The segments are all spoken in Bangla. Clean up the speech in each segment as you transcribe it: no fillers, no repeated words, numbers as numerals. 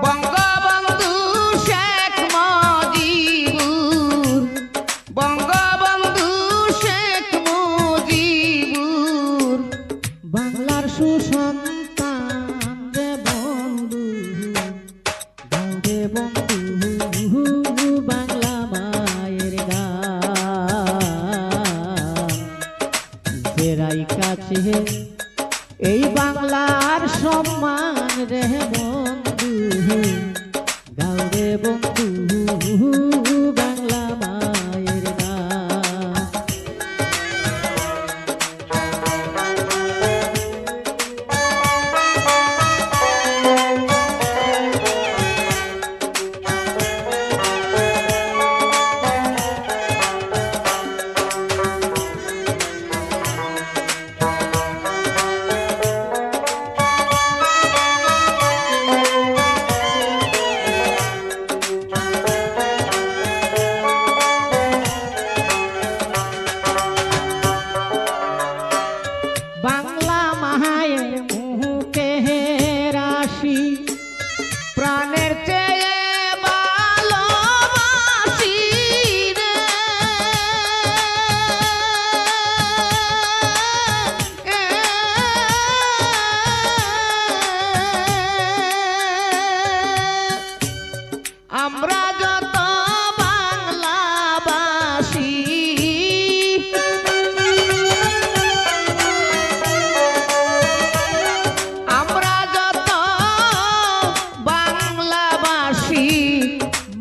বঙ্গবন্ধু শেখ মুজিবুর, বঙ্গবন্ধু শেখ মুজিবুর, বাংলার সুসন্তান রে বন্ধু, গাও রে বন্ধু বাংলা মায়ের গান। জেরাই কাছে এই বাংলার সম্মান রে বন্ধু, গাও রে বন্ধু বাংলা মায়ের গান। বাংলা মায়ের মুখে রাশি, প্রাণের চেয়ে ভালোবাসি রে। আমরা যত বাংলাবাসী, আমরা যত বাংলাবাসী,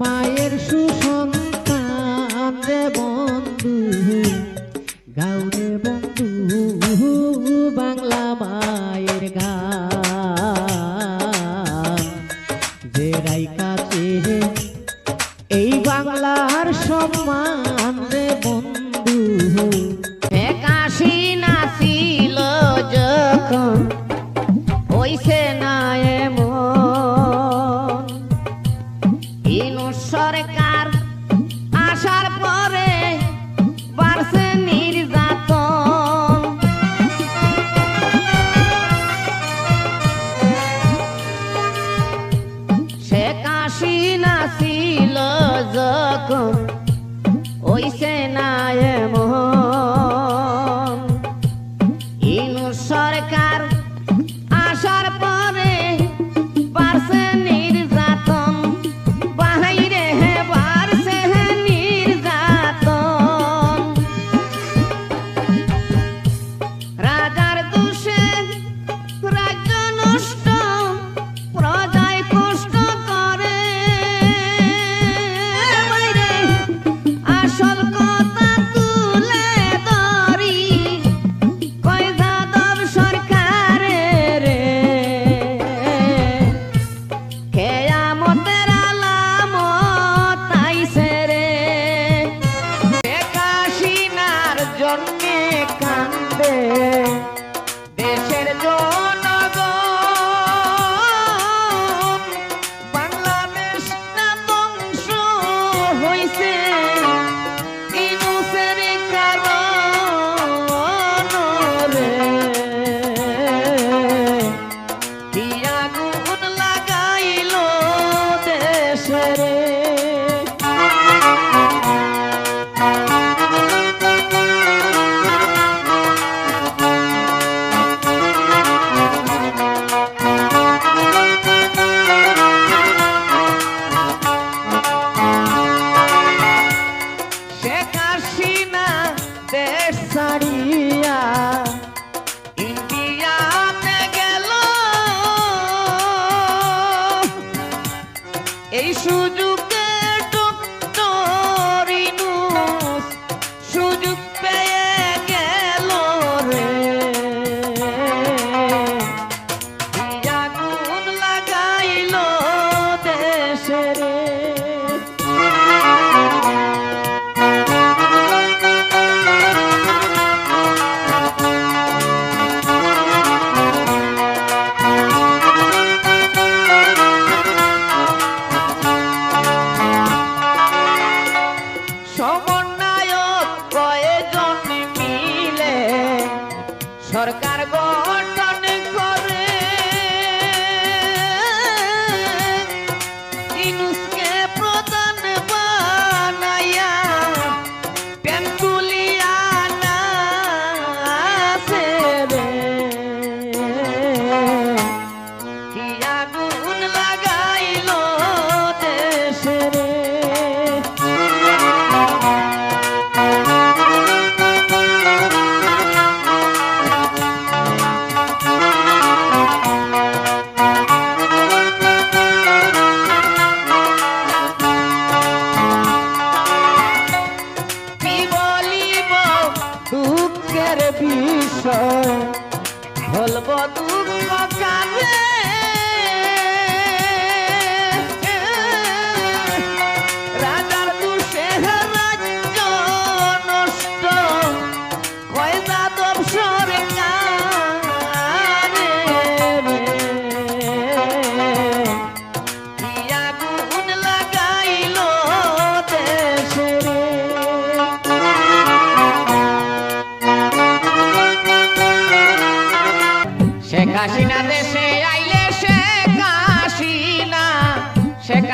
মায়ের সুসন্তান রে বন্ধু, গাও রে বন্ধু বাংলা মায়ের গান। জেরাই কাছে এই বাংলার সম্মান রে বন্ধু, শেখ হাসিনা ছিল যখন হইছে না এমন, ইউনূস সরকার আসার পরে বাড়ছে নির্যাতন। শেখ হাসিনা ছিল যখন হইছে না এমন, ইউনূস সরকার আসার পরে বাড়ছে নির্যাতন, বাহিরে বাড়ছে নির্যাতন। রাজার দোষে রাজ্য নষ্ট, প্রজায় কষ্ট করে। বাইরে আসল কথা তুলে ধরি, কয় যাদব সরকারের রে, কেয়ামতের আলামত আইছে রে। শেখ হাসিনার জন্যে কান্দে দেশের জনগণ, বাংলাদেশ না ধ্বংস হইছে ইউনূসের কারণ রে। কি আগুন লাগাইলো দেশে রে। শেখ হাসিনা দেশ ছাড়িয়া ইন্ডিয়াতে গেল, এই সুযোগে ডক্টর ইউনূস সুযোগ পেয়ে গেল রে। কি আগুন লাগাইলো দেশে রে।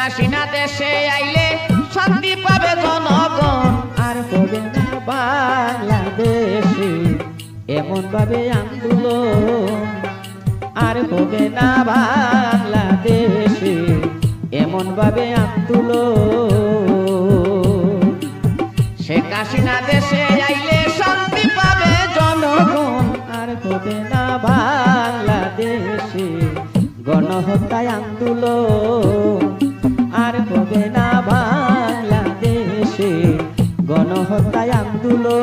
হাসিনা দেশে আইলে শান্তি পাবে জনগণ। আর হবে না বাংলাদেশে এমন ভাবে আন্দোলন, আর হবে না বাংলাদেশে এমন ভাবে আন্দোলন। শেখ হাসিনা দেশে আইলে শান্তি পাবে জনগণ। আর হবে না বাংলাদেশে গণহত্যায় আন্দোলন, আর হবে না বাংলাদেশে গণহত্যায় আন্দোলন।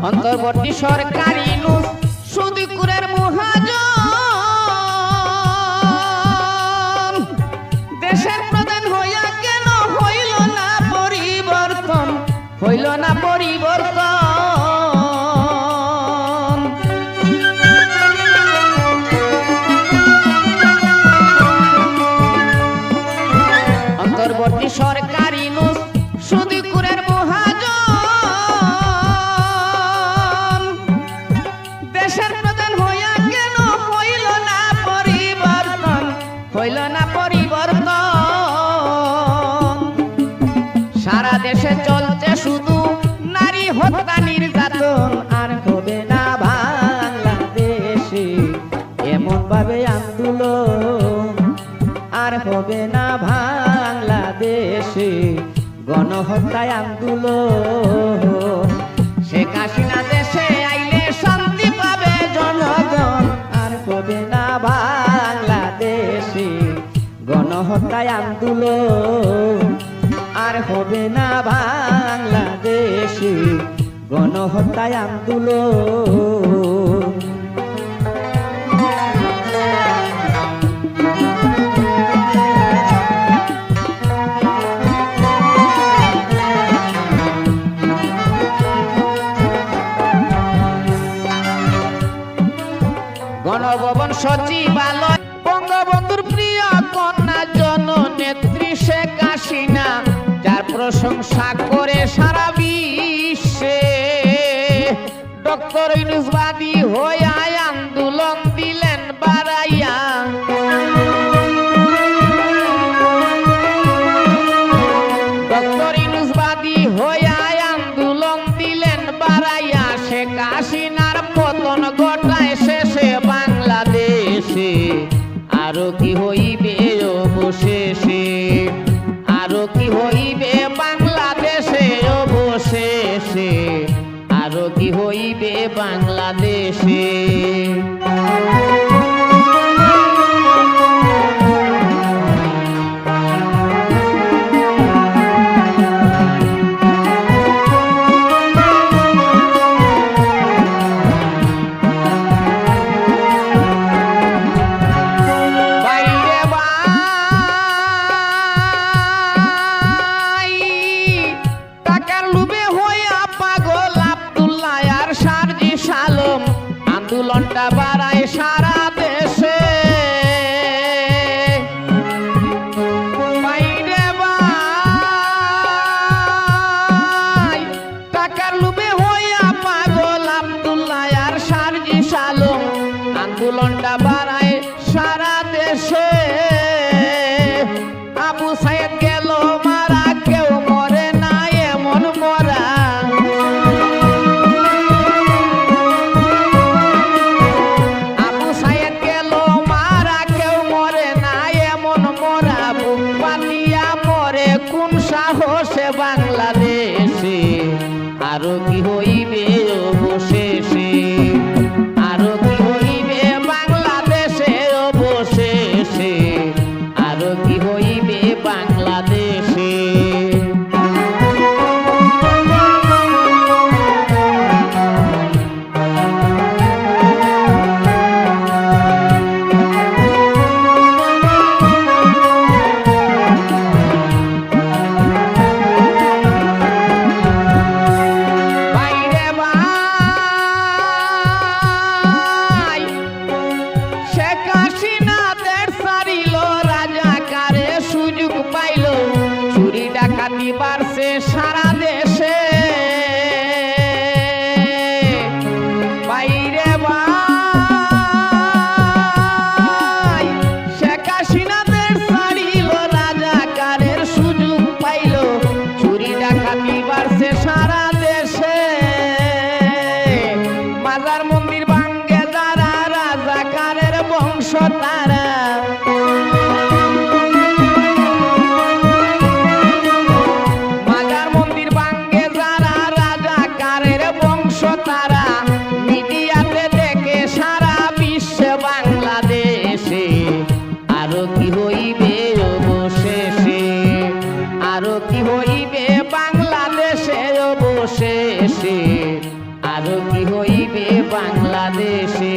অন্তর্বর্তী সরকারি ইউনূস সুদীকুরের মহাজন, দেশের প্রধান হইয়া কেন হইল না পরিবর্তন, হইল না পরিবর্তন। অন্তর্বর্তী সরকারি ইউনূস সুদীকুরের মহাজন, দেশের প্রধান হইয়া কেন হইল না পরিবর্তন, হইল না পরিবর্তন। সারা দেশে চলছে শুধু নারী হত্যা নির্যাতন। আর হবে না বাংলাদেশে এমন ভাবে আন্দোলন, আর হবে না বাংলাদেশে গণহত্যায় আন্দোলন। শেখ হাসিনা দেশে আইলে শান্তি পাবে জনগণ। আর হবে না বাংলাদেশে গণহত্যায় আন্দোলন, আর হবে না বাংলাদেশে গণহত্যায় আন্দোলন। গণভবন সচিবালয় বঙ্গবন্ধুর প্রিয় কন্যা জননেত্রী শেখ হাসিনা, যার প্রশংসা করে সারা বিশ্বে ডক্টর ইউনূস বাদী হইয়া আন্দোলন দিলেন বাড়াইয়া। ডক্টর ইউনূস বাদী হইয়া আন্দোলন দিলেন বাড়াইয়া। শেখ হাসিনার পতন ঘটায় শেষে বাংলাদেশে, আরো কি হইবে অবশেষে, আরো কি হইবে বাংলাদেশে অবশেষে, আরো কি হইবে বাংলাদেশে। বাইরে ভাই, টাকার লোভে হইয়া পাগল আব্দুল্লাহ আর সারজি সালম, আন্দোলনটা বাড়ায় সারা দেশে। বাইরে ভাই, টাকার লোভে হইয়া পাগল আব্দুল্লাহ আর সারজি সালম, আন্দোলনটা বাড়ায় সারা দেশে। আবু সাইদ গেল মারা, কেউ মরে না এমন মরা। আবু আরো কি হইবে অবশেষে, আরো কি হইবে বাংলাদেশে অবশেষে, আরো কি হইবে বাংলাদেশে।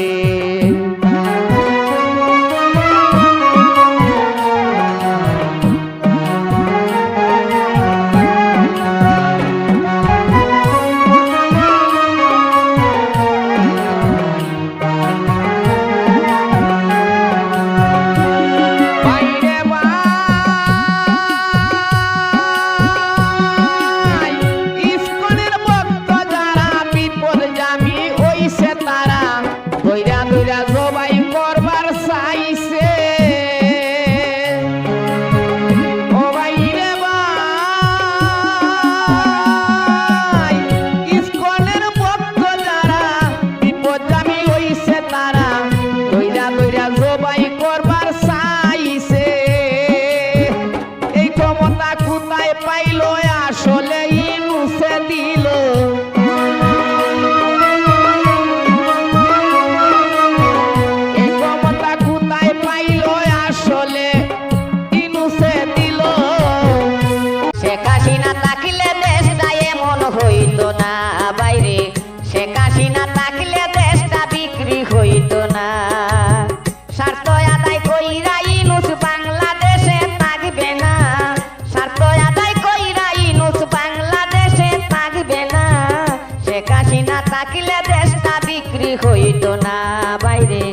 হইতো না বাইরে,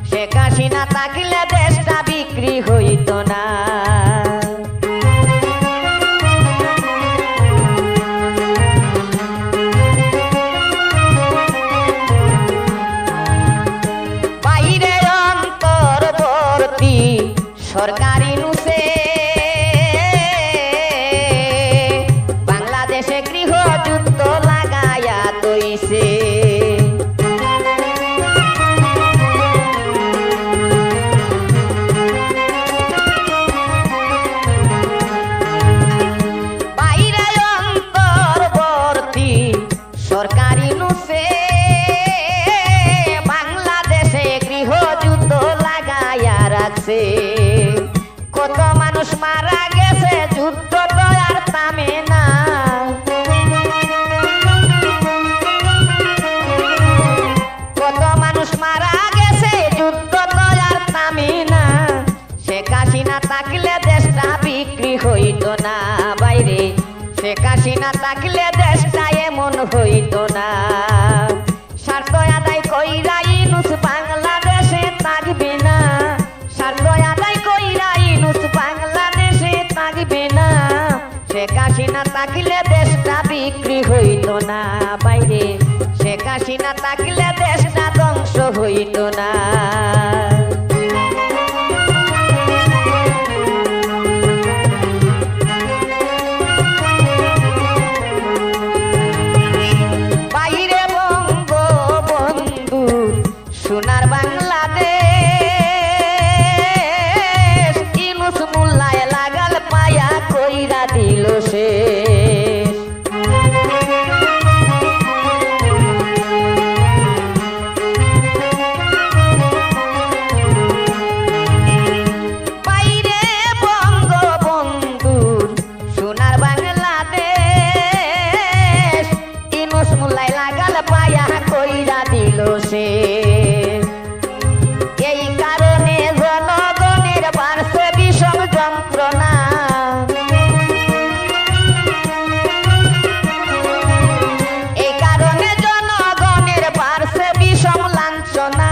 শেখ হাসিনা থাকলে দেশটা বিক্রি হইতো না। বাইরে অন্তর্বর্তী সরকারি নুসে বাংলাদেশে গৃহযুদ্ধ লাগায়া তৈছে। সরকারি নুসে বাংলাদেশে গৃহযুদ্ধ লাগায়া রাখছে। কত মানুষ মারা গেছে, যুদ্ধ তো আর থামে না। কত মানুষ মারা গেছে, যুদ্ধ তো আর থামে না। শেখ হাসিনা থাকলে দেশটা বিক্রি হইতো না বাইরে, শেখ হাসিনা থাকলে দেশটা এমন হইতো না। স্বার্থ আদায় কইরা ইউনূস বাংলাদেশে থাকবে না, স্বার্থ আদায় কইরা ইউনূস বাংলাদেশে থাকবে না। শেখ হাসিনা থাকলে দেশটা বিক্রি হইতো না বাইরে, শেখ হাসিনা থাকলে দেশটা ধ্বংস হইতো না। সোনার বাংলাদেশ ইউনূস মোল্লায় লাগাল পায়া কইরা দিল শেষ। বাইরে বঙ্গবন্ধুর সোনার বাংলাদেশ ইউনূস মোল্লায় লাগাল পায়া কইরা দিল শেষ। এই কারণে জনগণের বাড়ছে বিষম যন্ত্রণা, এই কারণে জনগণের বাড়ছে বিষম লাঞ্ছনা।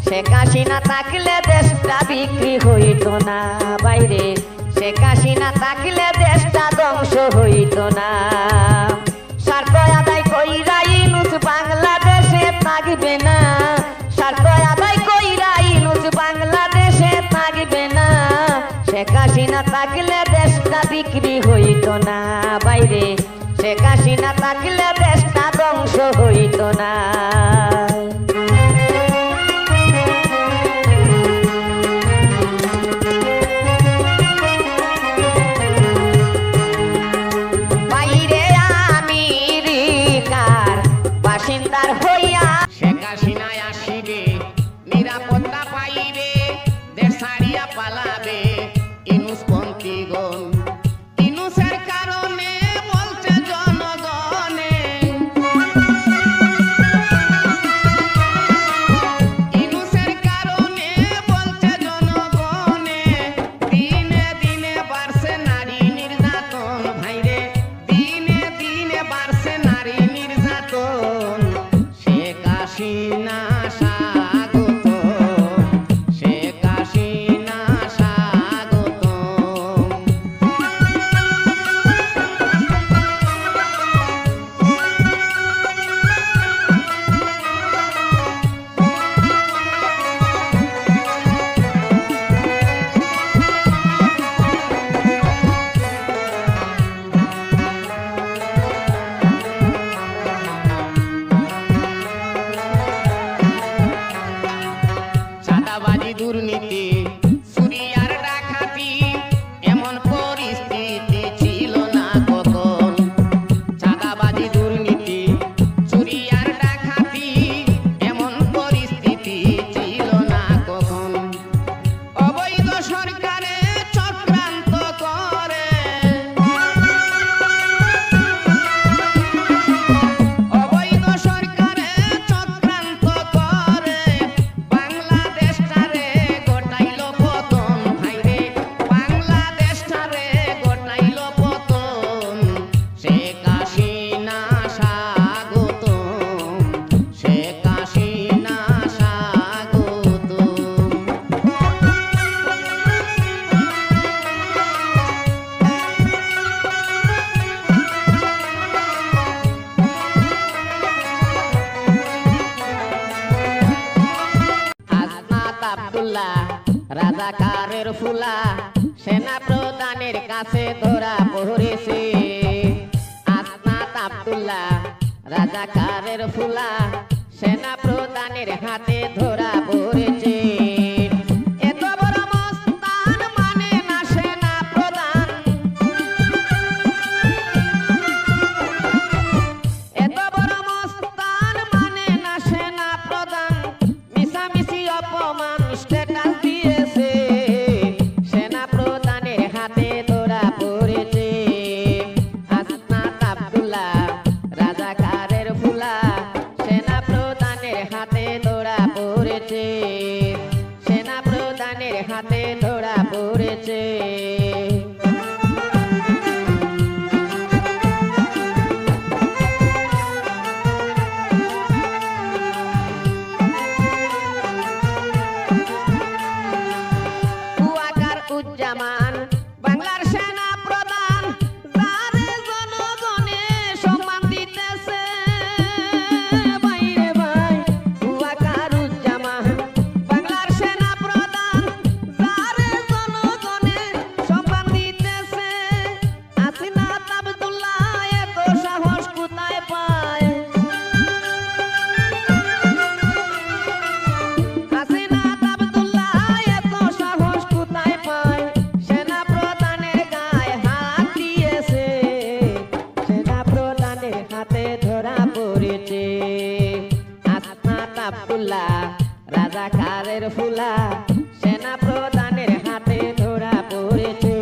শেখ হাসিনা থাকলে দেশটা বিক্রি হইতো না বাইরে, শেখ হাসিনা থাকলে দেশটা ধ্বংস হইতো না। স্বার্থ আদায় কইরা ইউনূস বাংলাদেশে থাকবে না, স্বার্থ আদায় কইরা ইউনূস বাংলাদেশে থাকবে না। শেখ হাসিনা থাকলে দেশটা বিক্রি হইতো না বাইরে, শেখ হাসিনা থাকলে দেশটা ধ্বংস হইতো না। বাইরে আমেরিকার বাসিন্দার হইয়া শেখ হাসিনা আসিবে, নিরাপত্তা পাইবে, দেশ ছাড়িয়া পালাবে। কারের ফুলা সেনা প্রধানের কাছে ধরা পড়েছে আসনাত আব্দুল্লাহ রাজাকারের ফুলা সেনা প্রধানের হাতে ধরা পড়েছে এত বড় মস্তান মানে না সেনা প্রধান এত বড় মস্তান মানে না সেনা প্রধান মিশামিশি অপমান স্ট্যাটাস দিয়েছে সেনা প্রধানের হাতে ধরা পড়েছে আসনাত আব্দুল্লাহ রাজাকারের ফুলা সেনা প্রধানের হাতে ধরা পড়েছে সেনা প্রধানের হাতে ধরা পড়েছে কুয়াকার উজ্জামান বাংলার সেনা প্রধান যারে জনগণে সম্মান দিতেছে বাইরে ভাই কুয়াকার উজ্জামান বাংলার সেনা প্রধান যারে জনগণে সম্মান দিতেছে আসনাত আব্দুল্লাহ এত সাহস কোথায় পায় আসনাত আব্দুল্লাহ এত সাহস কোথায় পায় সেনা প্রধানের গায়ে হাত দিয়েছে সেনা প্রধানের হাতে ধরা পড়েছে আসনাত আব্দুল্লাহ রাজাকারের ফুলা সেনা প্রধানের হাতে ধরা পড়েছে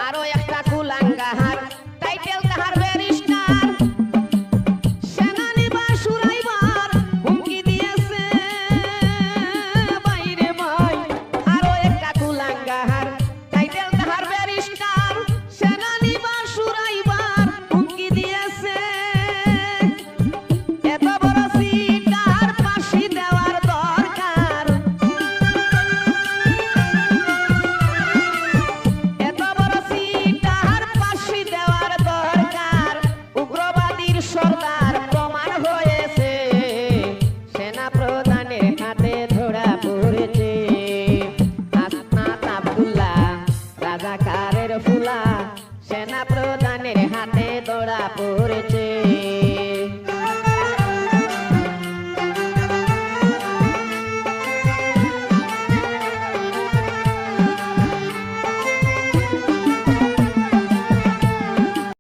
আরো একটা কুলাঙ্গাহার টাইটেল তাহার ব্যারিস্টার সেনানিবাস সুরাইবার হুমকি দিয়েছে বাইরে ভাই আরো একটা কুলাঙ্গাহার টাইটেল তাহার ব্যারিস্টার সেনানিবাস সুরাইবার হুমকি দিয়েছে এত বড় সিটার ফাঁসি দেওয়ার দরকার এত বড় সিটার ফাঁসি দেওয়ার দরকার উগ্রবাদীর সর্দার প্রমাণ হয়েছে সেনা প্রধানের হাতে ধরা পড়েছে আসনাত আব্দুল্লাহ রাজাকারের ফুলা সেনা প্রধানের হাতে ধরা পড়েছে